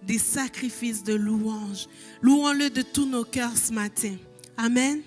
des sacrifices de louange. Louons-le de tous nos cœurs ce matin. Amen.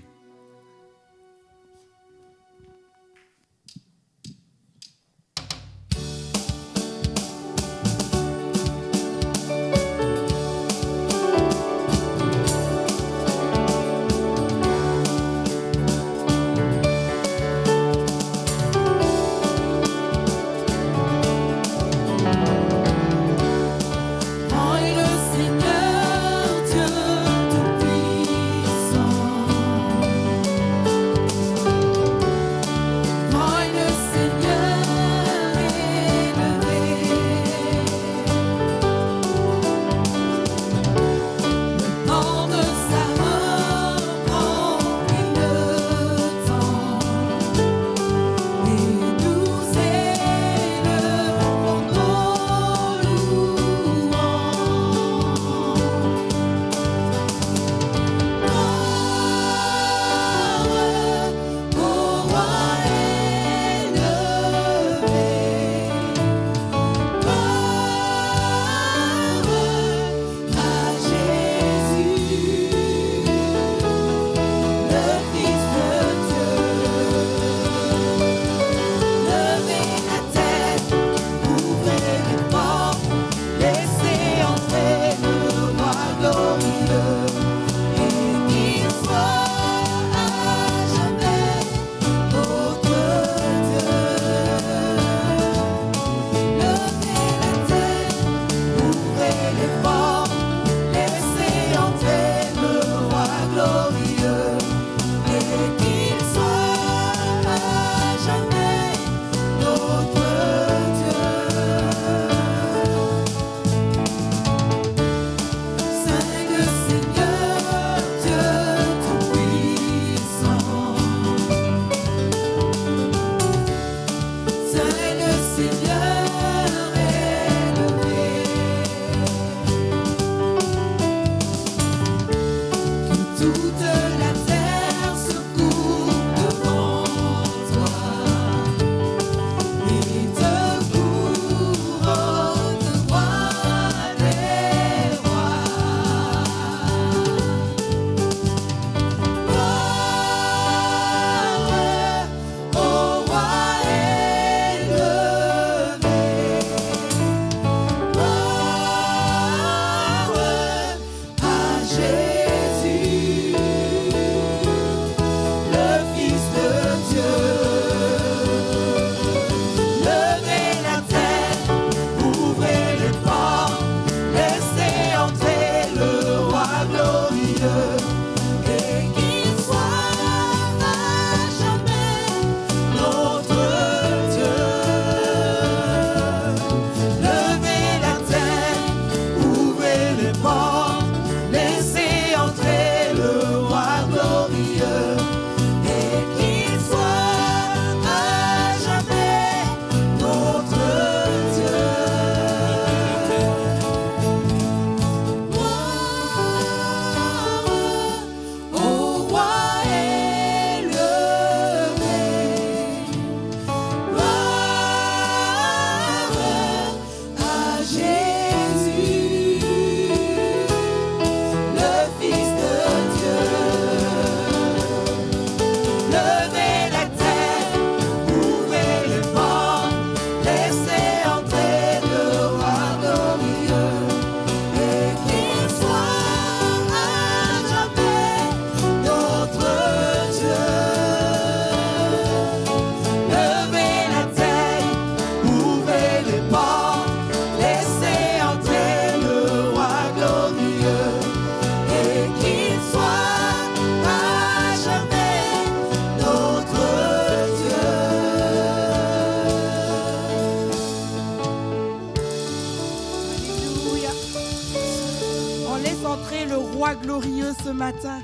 Glorieux ce matin.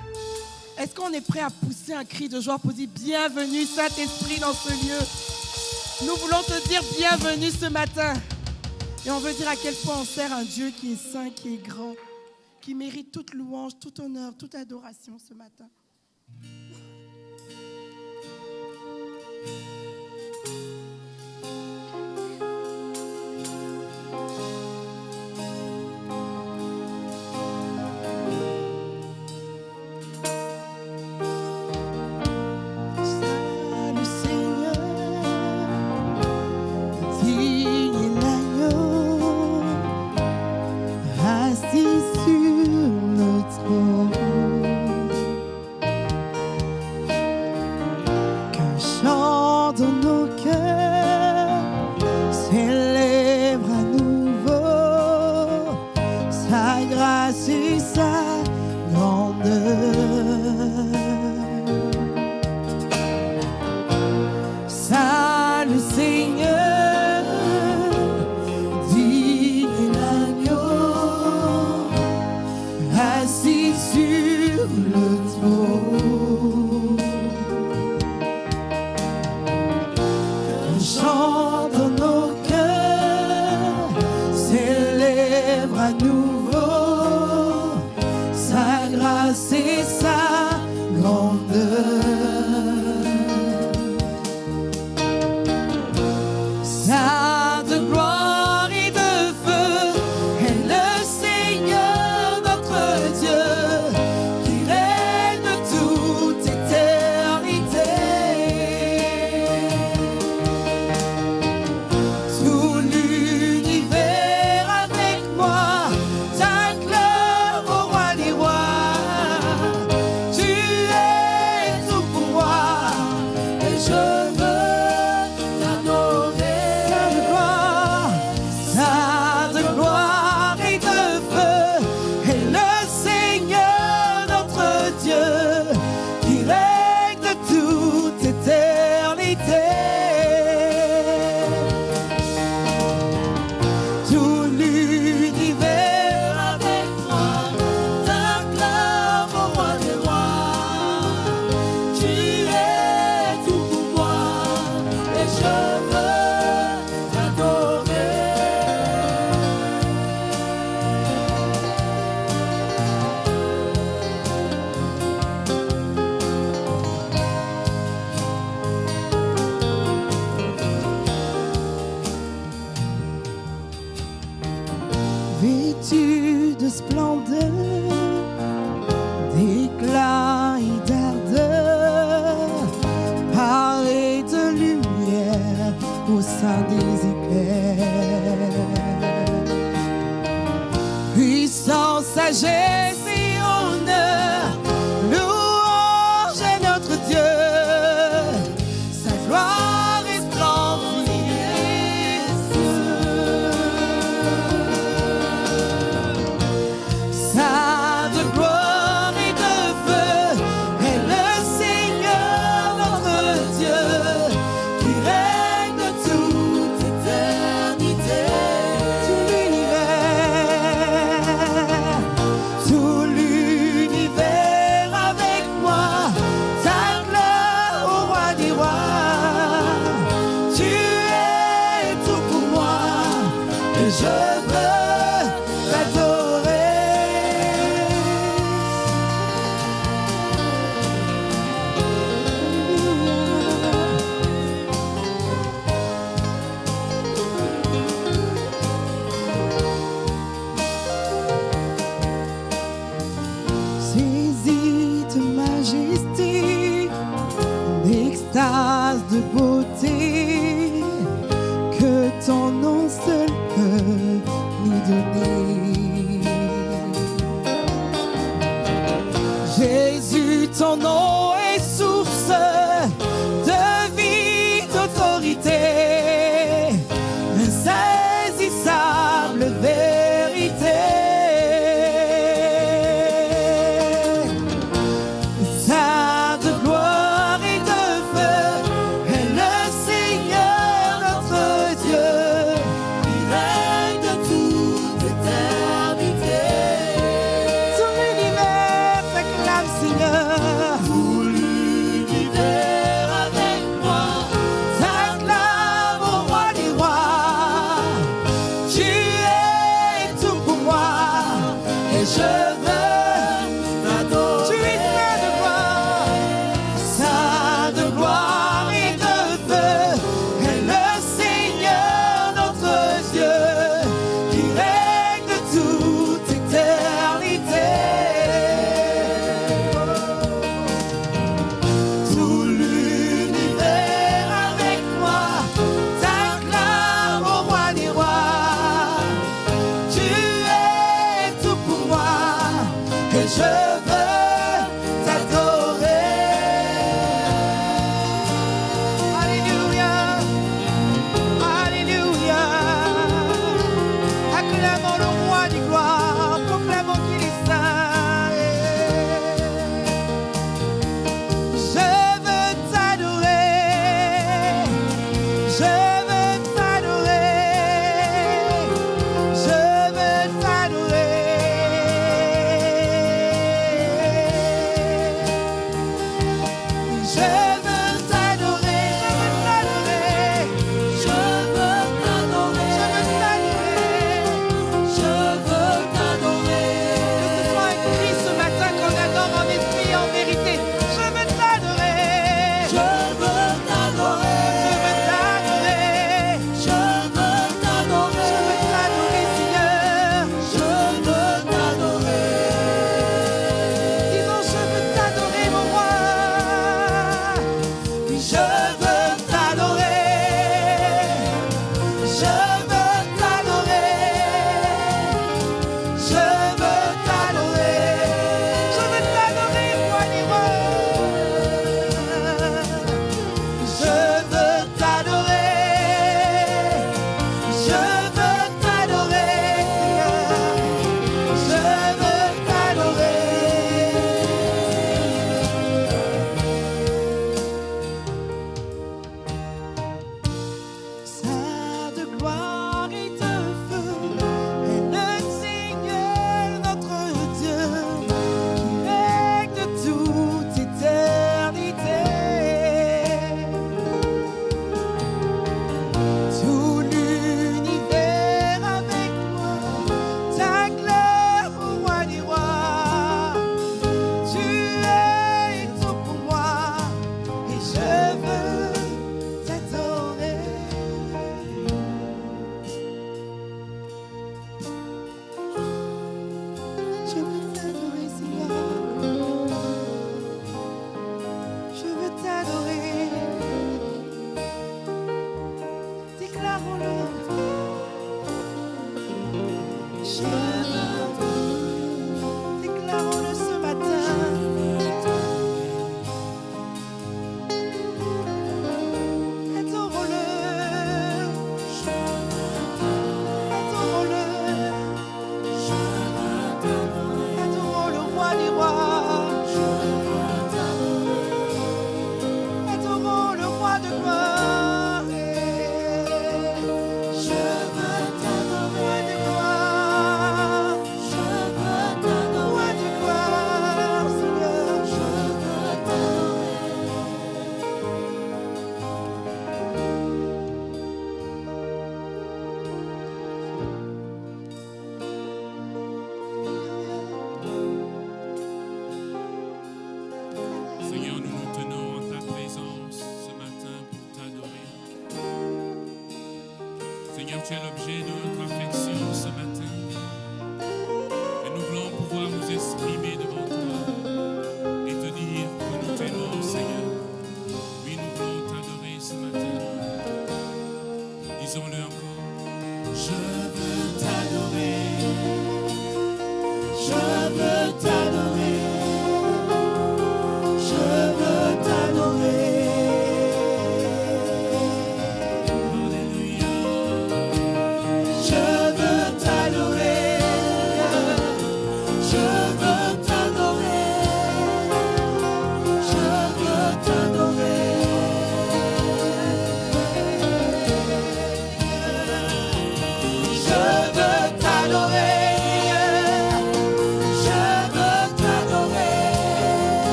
Est-ce qu'on est prêt à pousser un cri de joie pour dire bienvenue Saint-Esprit dans ce lieu? Nous voulons te dire bienvenue ce matin. Et on veut dire à quel point on sert un Dieu qui est saint, qui est grand, qui mérite toute louange, tout honneur, toute adoration ce matin. grâce et sa grandeur. Salut Seigneur, digne est l'agneau, assis sur le trône. Un chant dans nos cœurs célèbre à nouveau sa grâce et sa grandeur. Saint de gloire et de feu est le Seigneur notre Dieu, qui règne toute éternité. Tout l'univers avec moi t'acclame au roi des rois. Tu es tout pour moi et je veux t'adorer. Saint de gloire et de feu est le Seigneur notre Dieu, qui règne de toute éternité. Tout l'univers avec moi t'acclame au roi des rois. Tu es tout pour moi et je veux t'adorer. Vêtu de splendeur, d'éclat et d'ardeur, paré de lumière au sein des éclairs. Puissance, sagesse et honneur, louange est notre Dieu. Sa gloire resplendit les cieux. Saint de gloire et de feu est le Seigneur notre Dieu, qui règne de toute éternité. Tout l'univers avec moi t'acclame au roi des rois. Tu es tout pour moi et je veux t'adorer. Saisis de majesté, d'extase, de beauté, que ton nom seul peut nous donner. Jésus, ton nom est source de vie, d'autorité, insaisissable vérité. Saint de gloire et de feu est le Seigneur notre Dieu, qui règne de toute éternité. Tout l'univers t'acclame, Seigneur. Tout l'univers avec moi t'acclame au roi des rois. Tu es tout pour moi et je veux t'adorer. Tu es Saint de gloire et de feu est le Seigneur notre Dieu, qui règne de toute éternité. Tout l'univers avec moi t'acclame au roi des rois. Tu es tout pour moi et je veux t'adorer. Alléluia, alléluia. Acclamons le roi des gloires, proclamons qu'il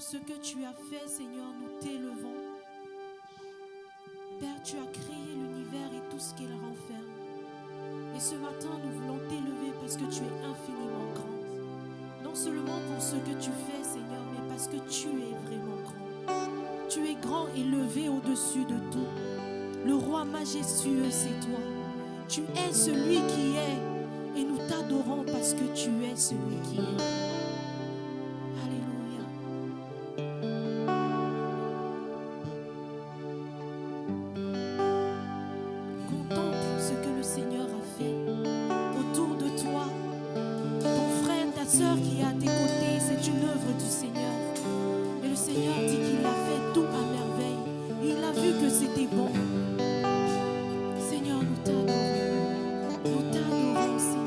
ce que tu as fait, Seigneur, nous t'élevons. Père, tu as créé l'univers et tout ce qu'il renferme. Et ce matin, nous voulons t'élever parce que tu es infiniment grand. Non seulement pour ce que tu fais, Seigneur, mais parce que tu es vraiment grand. Tu es grand et levé au-dessus de tout. Le roi majestueux, c'est toi. Tu es celui qui est. Et nous t'adorons parce que tu es celui qui est. Alléluia. Contemple ce que le Seigneur a fait autour de toi. Ton frère, ta soeur qui est à tes côtés, c'est une œuvre du Seigneur. Et le Seigneur dit qu'il a fait tout à merveille. Et il a vu que c'était bon. Seigneur, nous t'adorons. Nous t'adorons, Seigneur.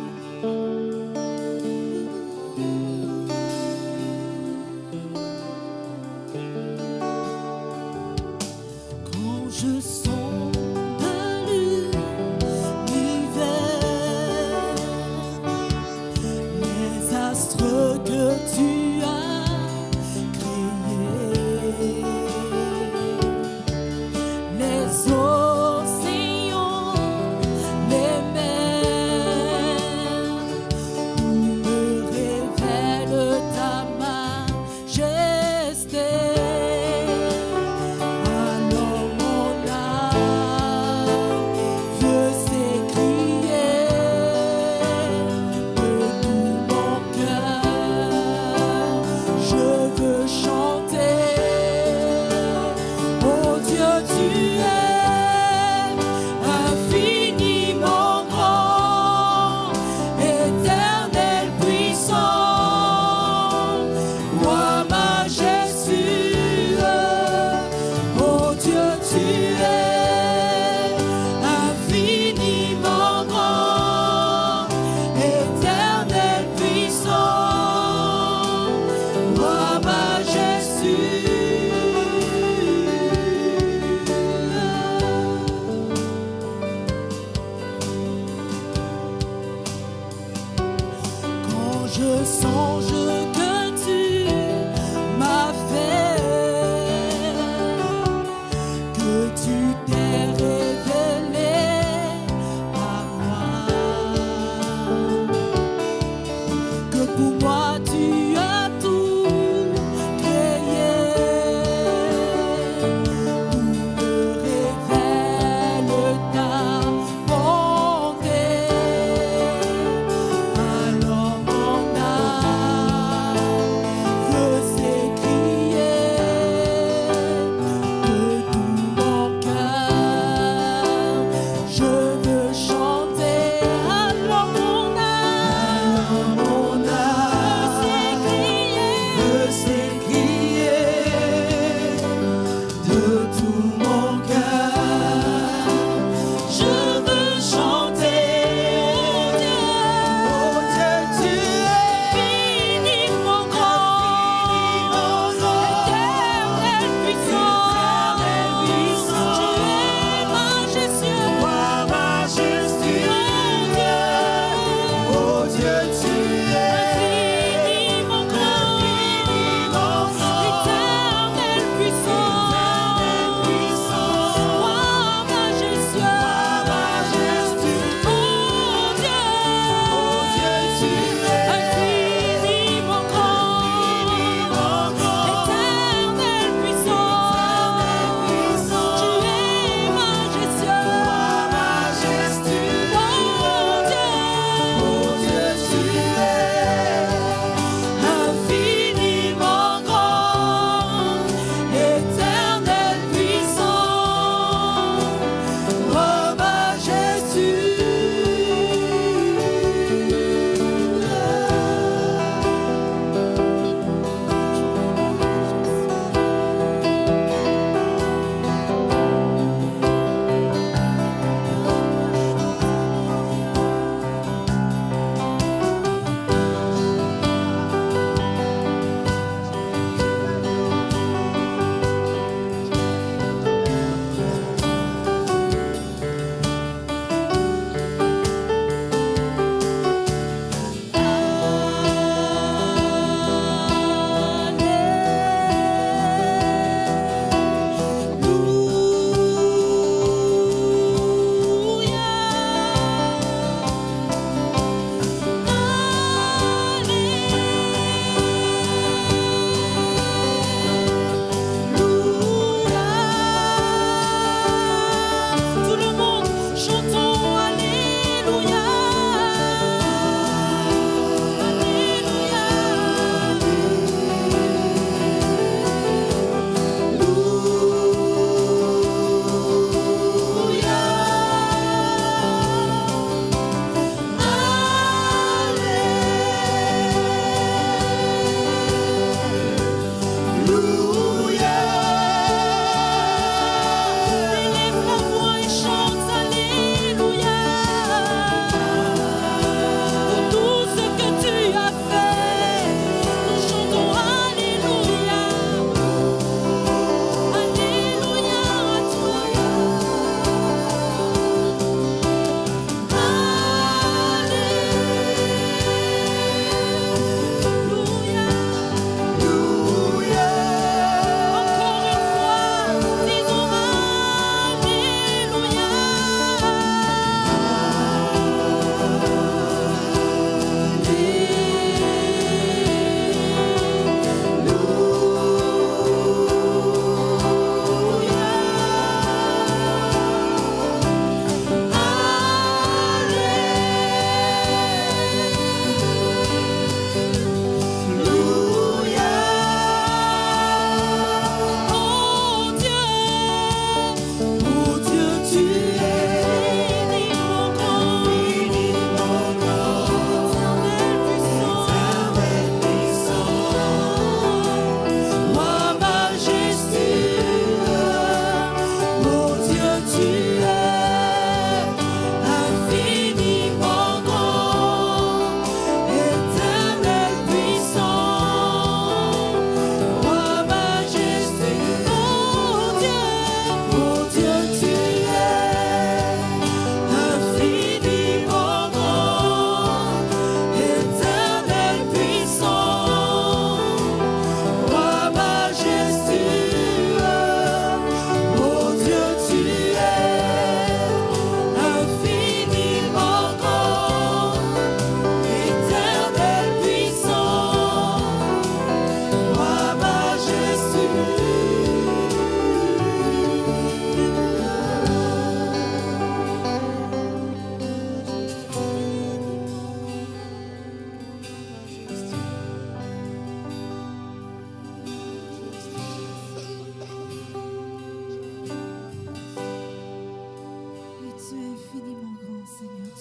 Quand je sonde l'univers, les astres que tu as créés, les océans, les mers, où me révèle ta majesté. Alors mon âme veut s'écrier de tout mon cœur. Je veux chanter. Oh Dieu, tu es infiniment grand, éternel puissant, roi majestueux. Oh Dieu, tu es infiniment grand, éternel puissant, roi majestueux. Quand je songe que tu m'as fait, que tu t'es révélé à moi, que pour moi tu as tout créé, tout me révèle ta bonté. Alors mon âme veut s'écrier de tout mon cœur.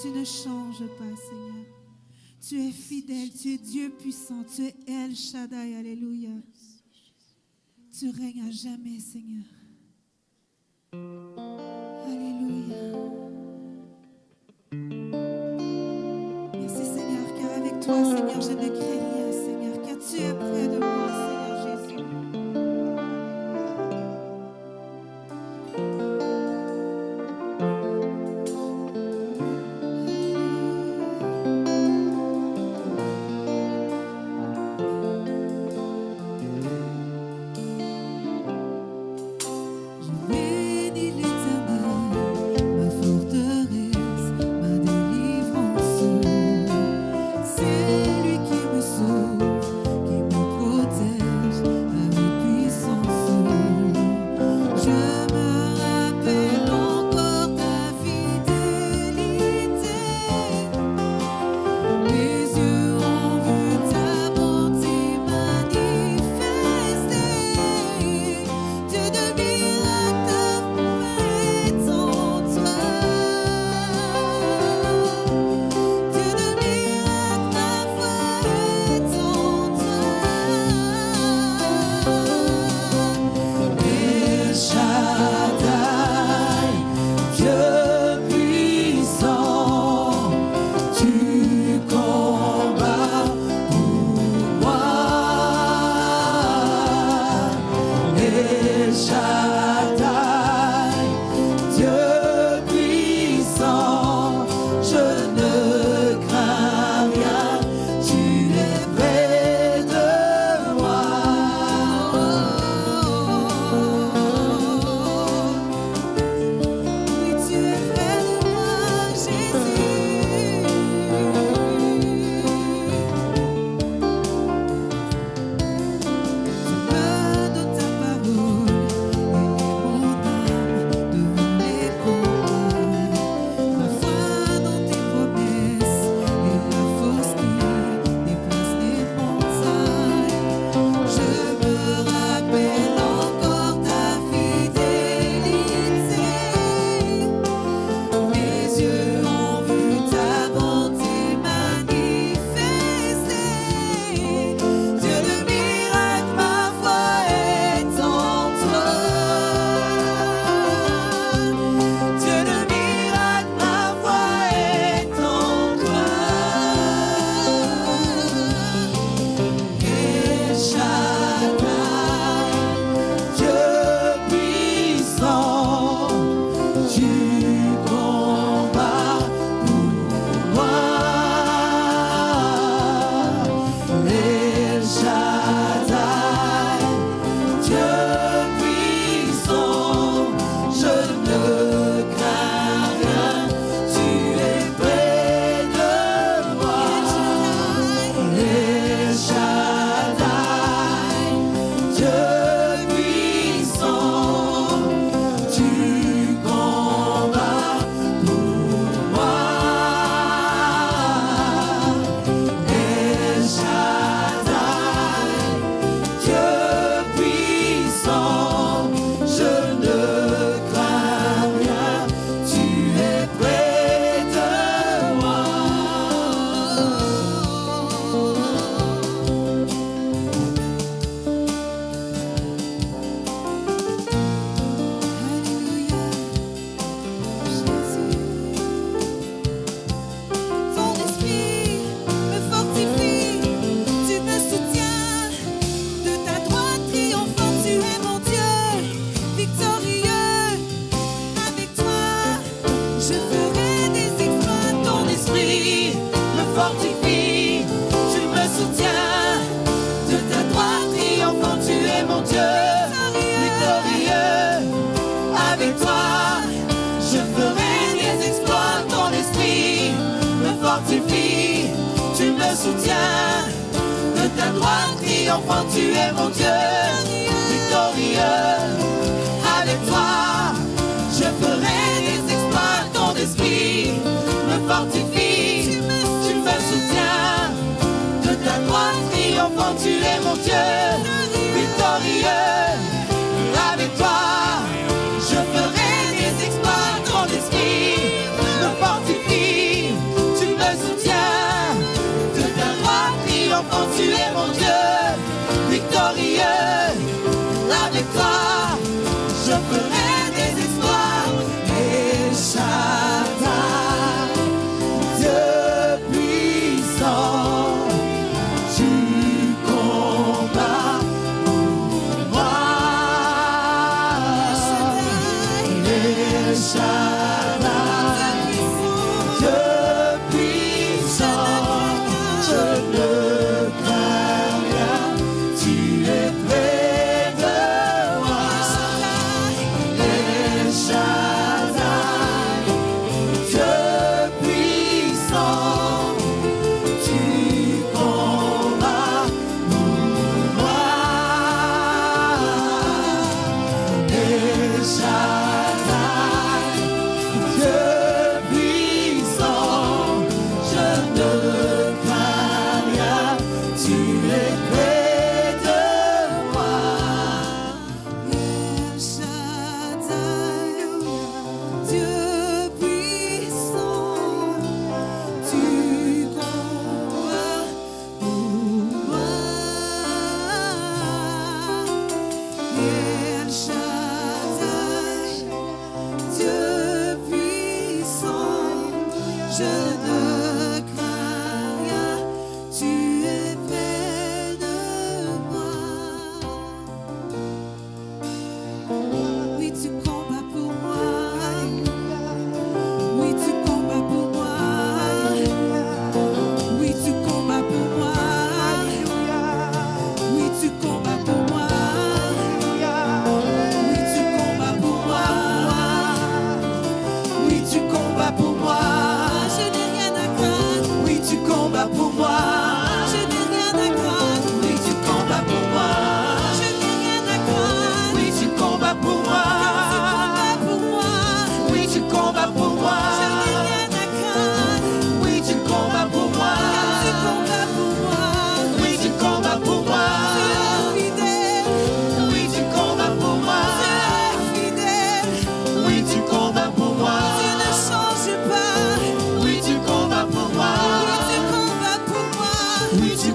Tu ne changes pas, Seigneur. Tu es fidèle, tu es Dieu puissant, tu es El Shaddai, alléluia. Tu règnes à jamais, Seigneur. Alléluia. Merci, Seigneur, car avec toi, Seigneur, je ne crains rien, Seigneur, car tu es près de moi, Seigneur Jésus. Tu me soutiens, de ta droite triomphant, tu es mon Dieu, victorieux. Avec toi, je ferai des exploits, ton esprit me fortifie. Tu me soutiens, de ta droite triomphant, tu es mon Dieu, victorieux. Avec toi, je ferai des exploits, ton esprit me fortifie.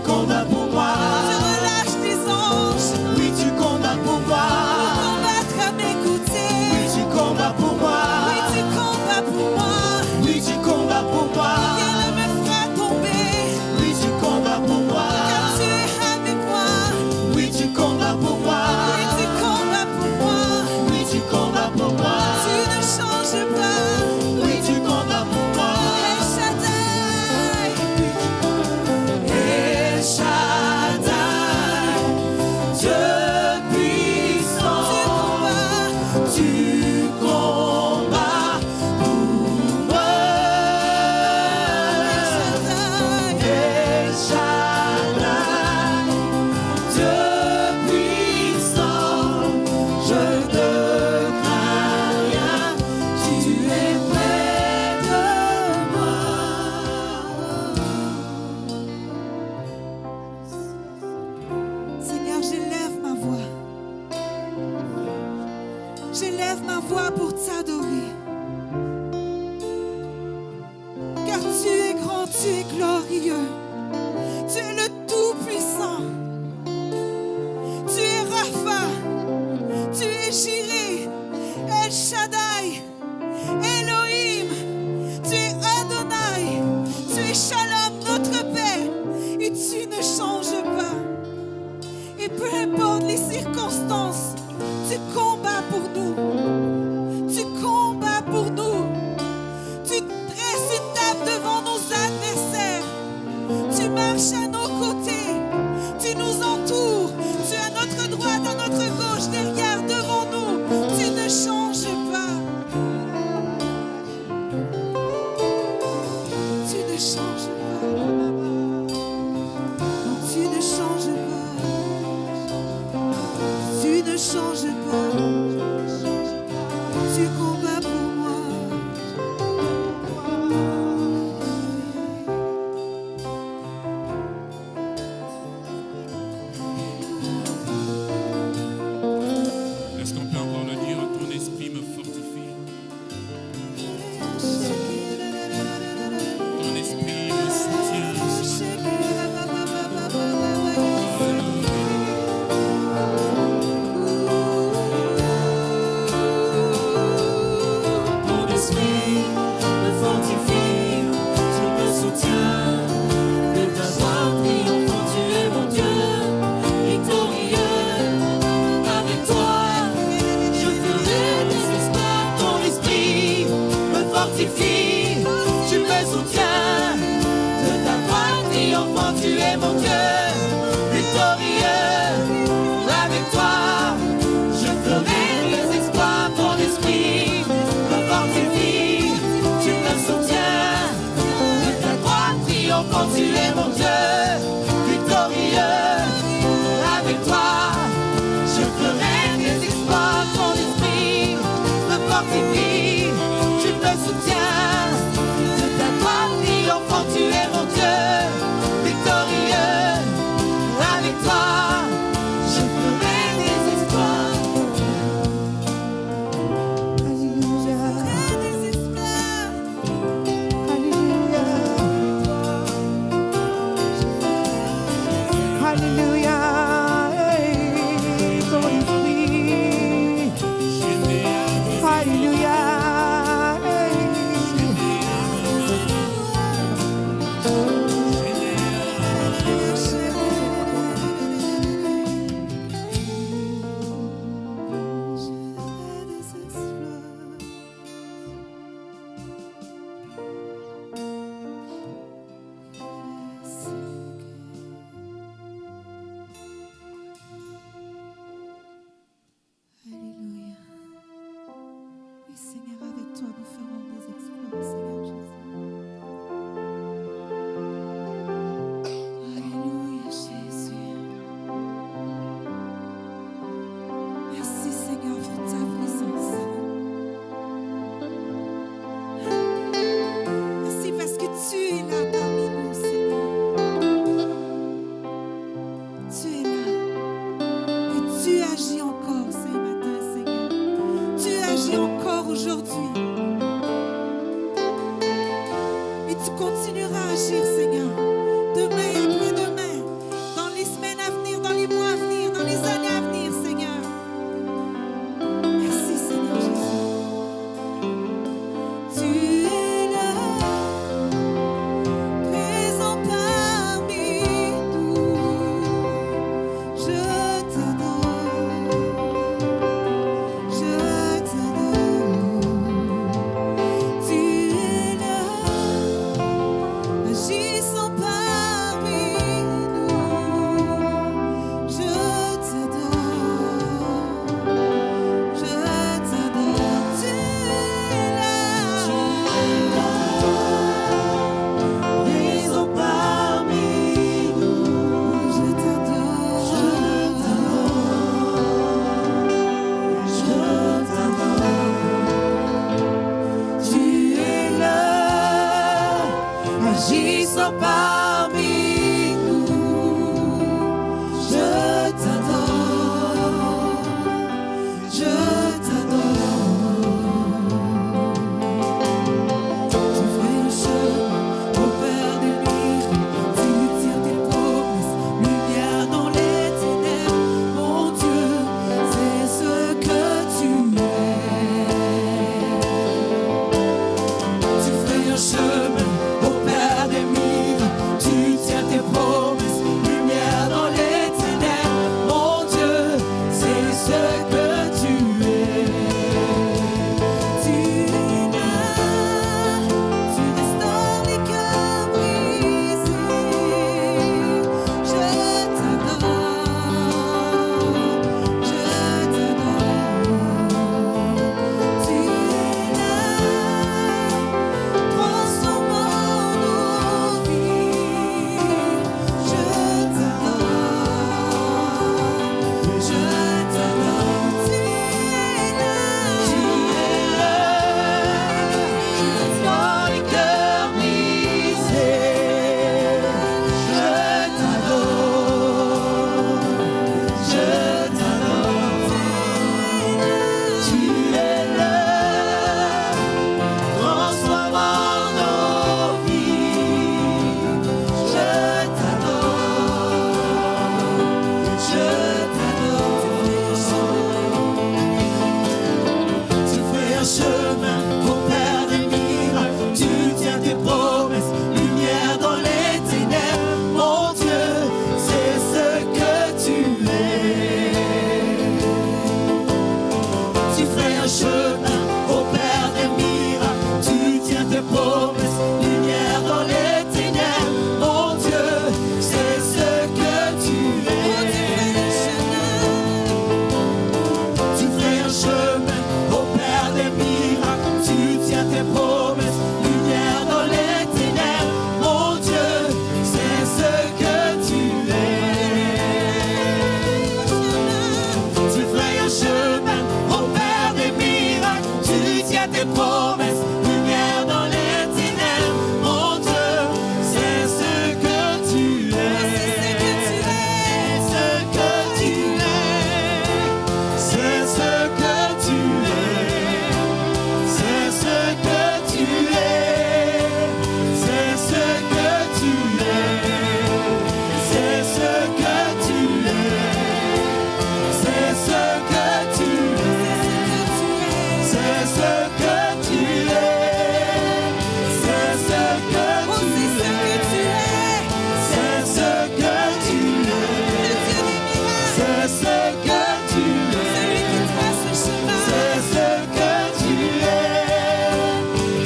combats pour moi. défis, tu me soutiens. De ta droite triomphante, tu es mon Dieu, victorieux. Avec toi, je ferai des exploits. Alléluia. Des exploits. Alléluia. Alléluia. Hey, ton esprit. Alléluia. Alléluia. Oui, Seigneur, avec toi, nous ferons des exploits, Seigneur Jésus. Alléluia, Jésus. Merci, Seigneur, pour ta présence. Merci parce que tu es là parmi nous, Seigneur. Tu es là. Et tu agis encore ce matin, Seigneur. Tu agis encore aujourd'hui. Et tu continueras à agir, Seigneur. Demain et après-demain, dans les semaines à venir, dans les mois à venir, dans les années à venir, Seigneur. Merci, Seigneur Jésus. Tu es là, présent parmi nous. Je t'adore, je t'adore. Tu es là, agissant parmi nous. Je t'adore, je t'adore. Tu es là, Présent parmi nous, je t'adore, je t'adore. Tu es là, agissant parmi nous. Je t'adore, je t'adore. Tu fais le chemin au Père des miracles, tu tires tes promesses, lumière dans les ténèbres. Mon Dieu, c'est ce que tu es. Tu fais un chemin au Père des miracles, tu tiens tes promesses, lumière dans les ténèbres. Mon Dieu, c'est ce que tu es. tu es là, tu restaures les cœurs brisés. Je t'adore, je t'adore. Tu es là, transformant nos vies. Je t'adore, je t'adore. Tu es là, Dans les cœurs brisés, je t'adore, je t'adore. Tu es là, transformant nos vies. Je t'adore, je t'adore. Tu fais un chemin au Père des miracles, tu tiens tes promesses, lumière dans les ténèbres. Mon Dieu, c'est ce que tu es. Tu fais un chemin au Père des miracles, tu tiens tes promesses, lumière dans les ténèbres. Mon Dieu, c'est ce que tu es. Tu fais un chemin au Père des miracles, tu tiens tes promesses, lumière dans les ténèbres. Mon Dieu, c'est ce que tu es. Tu fais un chemin au Père des miracles, tu tiens à tes promesses, lumière dans les ténèbres. Mon Dieu, c'est ce que tu es. C'est ce que tu es. C'est ce que tu es. C'est ce que tu es. C'est ce que tu es. C'est ce que tu es. C'est ce que tu es. C'est ce que tu es. C'est ce que tu es. C'est ce que tu es. C'est ce que tu es. C'est ce que tu es.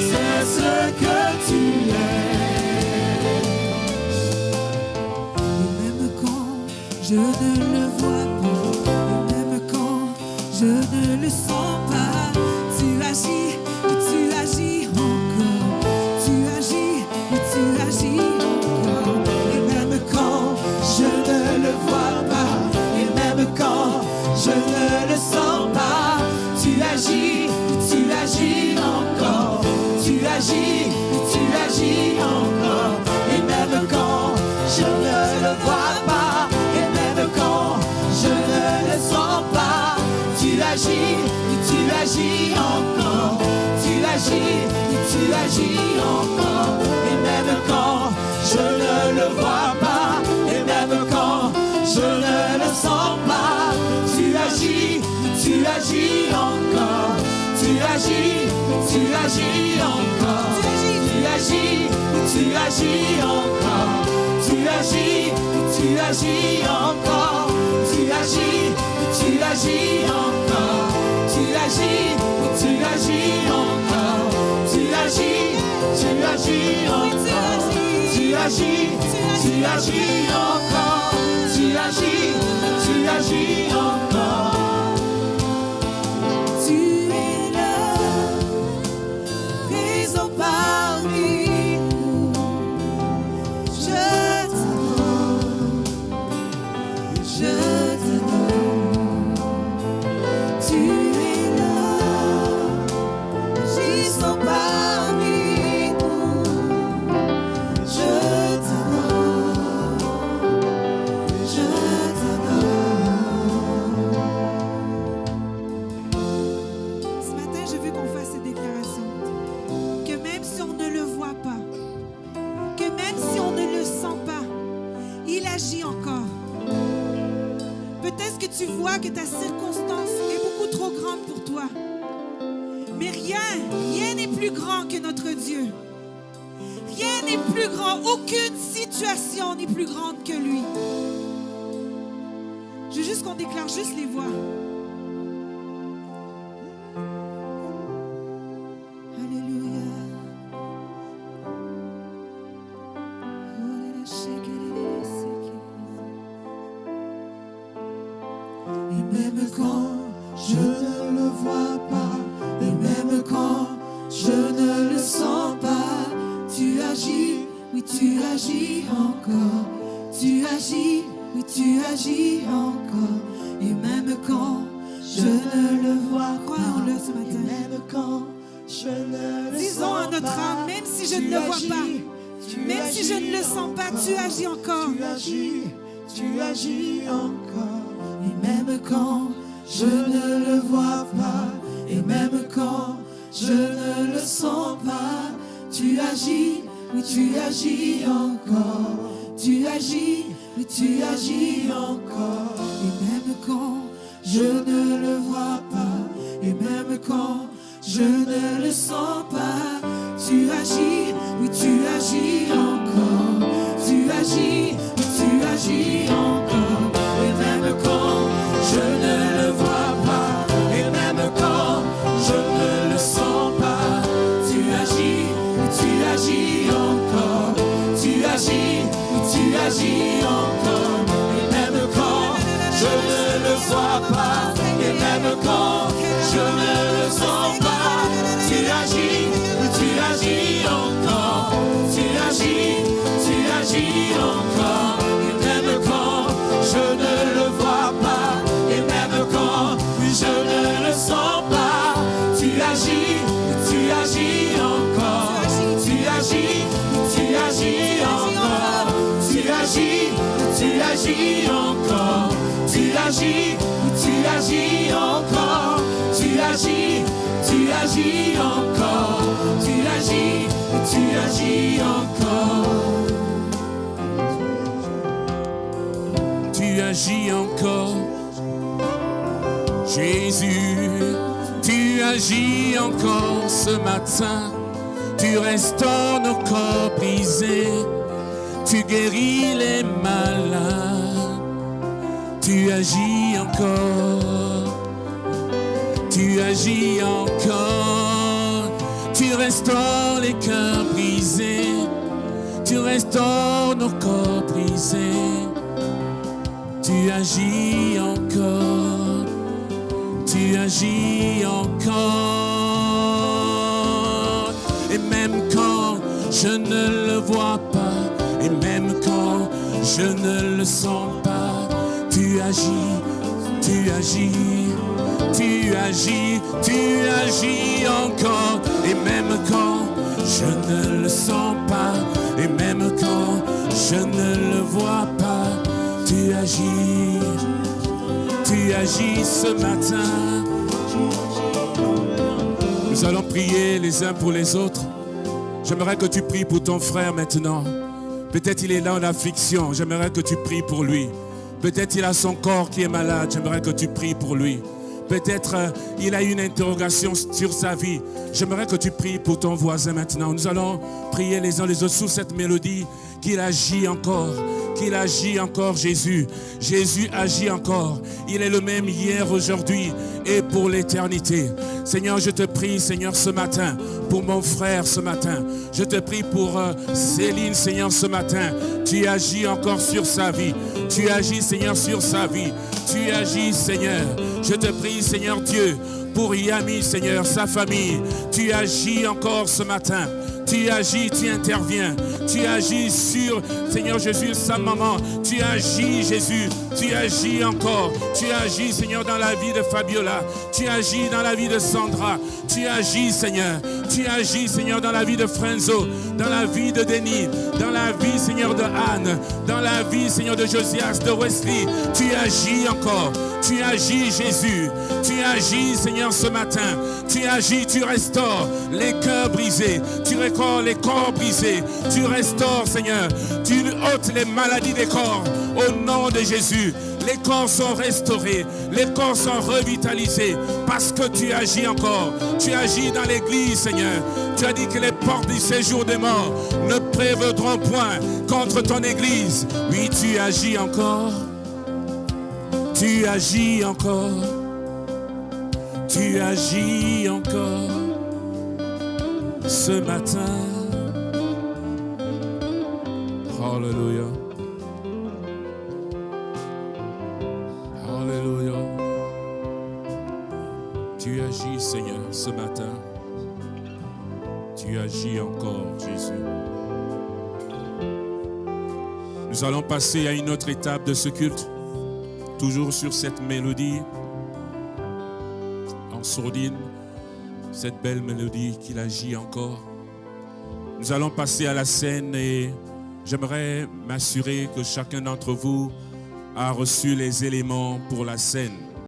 C'est ce que tu es. Et même quand je ne le vois pas, et même quand je ne le sens pas, tu agis, et tu agis encore. Tu agis, et tu agis encore. Et même quand je ne le vois pas, et même quand je ne le sens pas, tu agis encore. Tu agis encore. Et même quand je ne le vois pas, et même quand je ne le sens pas, tu agis encore. Tu agis encore. Et même quand je ne le vois pas, et même quand je ne le sens pas, tu agis encore. Tu agis encore. Tu agis encore. Tu agis encore. Tu agis encore. Tu agis encore. Tu agis encore. Tu agis encore. Tu agis encore. Tu es là, Présent parmi nous, je t'adore. Tu es là, agissant parmi nous, je t'adore. Ce matin, je veux qu'on fasse cette déclaration. Que même si on ne le voit pas, que même si on ne le sent pas, il agit encore. Peut-être que tu vois que ta circonstance est beaucoup trop grande pour toi. Mais rien n'est plus grand que notre Dieu. Rien n'est plus grand, aucune situation n'est plus grande que lui. Je veux juste qu'on déclare juste les voix. Alléluia. Et même quand je ne le vois pas, et même quand je ne le sens pas, tu agis, oui tu agis encore. Tu agis, oui tu agis encore. Et même quand je ne le vois pas, Croyons-le ce et matin. même quand je ne le Disons sens à notre pas, âme, même si je tu ne le vois agis, pas, tu même si je ne le sens pas, tu agis encore. Tu agis encore. Et même quand je ne le vois pas, et même quand je ne le sens pas, tu agis, oui tu agis encore. Tu agis, oui tu agis encore. Et même quand je ne le vois pas, et même quand je ne le sens pas, tu agis, oui tu agis encore. Tu agis, oui tu agis encore. Et même quand je ne le vois pas, et même quand je ne le sens pas, tu agis, oui tu agis encore. Tu agis, oui tu agis encore. Et même quand je ne le vois pas, et même quand je ne le sens pas, tu agis, oui tu agis encore. Tu agis encore. Et même quand je ne le vois pas, et même quand je ne le sens pas, tu agis agis encore, tu agis encore, tu agis encore, tu agis encore. Tu agis encore, Jésus, tu agis encore ce matin, tu restaures nos corps brisés, tu guéris les malades, tu agis encore, tu agis encore, tu restaures les cœurs brisés, tu restaures nos corps brisés, tu agis encore, tu agis encore, et même quand je ne le vois pas, et même quand je ne le sens pas, tu agis, tu agis, tu agis, tu agis encore, et même quand je ne le sens pas, et même quand je ne le vois pas, tu agis ce matin. Nous allons prier les uns pour les autres. J'aimerais que tu pries pour ton frère maintenant. Peut-être il est là en affliction, j'aimerais que tu pries pour lui. Peut-être il a son corps qui est malade, j'aimerais que tu pries pour lui. Peut-être il a une interrogation sur sa vie. J'aimerais que tu pries pour ton voisin maintenant. Nous allons prier les uns les autres sous cette mélodie. Qu'il agit encore, qu'il agit encore Jésus. Jésus agit encore. Il est le même hier, aujourd'hui et pour l'éternité. Seigneur, je te prie, Seigneur, ce matin, pour mon frère ce matin. Je te prie pour Céline, Seigneur, ce matin. Tu agis encore sur sa vie. Tu agis, Seigneur, sur sa vie. Tu agis, Seigneur. Je te prie, Seigneur Dieu, pour Yami, Seigneur, sa famille. Tu agis encore ce matin. Tu agis, tu interviens. Tu agis sur, Seigneur Jésus, sa maman. Tu agis, Jésus. Tu agis encore. Tu agis, Seigneur, dans la vie de Fabiola. Tu agis dans la vie de Sandra. Tu agis, Seigneur. Tu agis, Seigneur, dans la vie de Frenzo. Dans la vie de Denis. Dans la vie, Seigneur, de Anne. Dans la vie, Seigneur, de Josias, de Wesley. Tu agis encore. Tu agis, Jésus. Tu agis, Seigneur, ce matin. Tu agis, tu restaures les cœurs brisés. Tu restaures les corps brisés. Tu restaures, Seigneur. Tu ôtes les maladies des corps. Au nom de Jésus. Les corps sont restaurés. Les corps sont revitalisés. Parce que tu agis encore. Tu agis dans l'église, Seigneur. Tu as dit que les portes du séjour des morts ne prévaudront point contre ton église. Oui, tu agis encore. Tu agis encore. Tu agis encore ce matin. Alléluia. Alléluia. Tu agis, Seigneur, ce matin. Tu agis encore, Jésus. Nous allons passer à une autre étape de ce culte. Toujours sur cette mélodie en sourdine, cette belle mélodie qu'il agit encore. Nous allons passer à la scène et j'aimerais m'assurer que chacun d'entre vous a reçu les éléments pour la scène.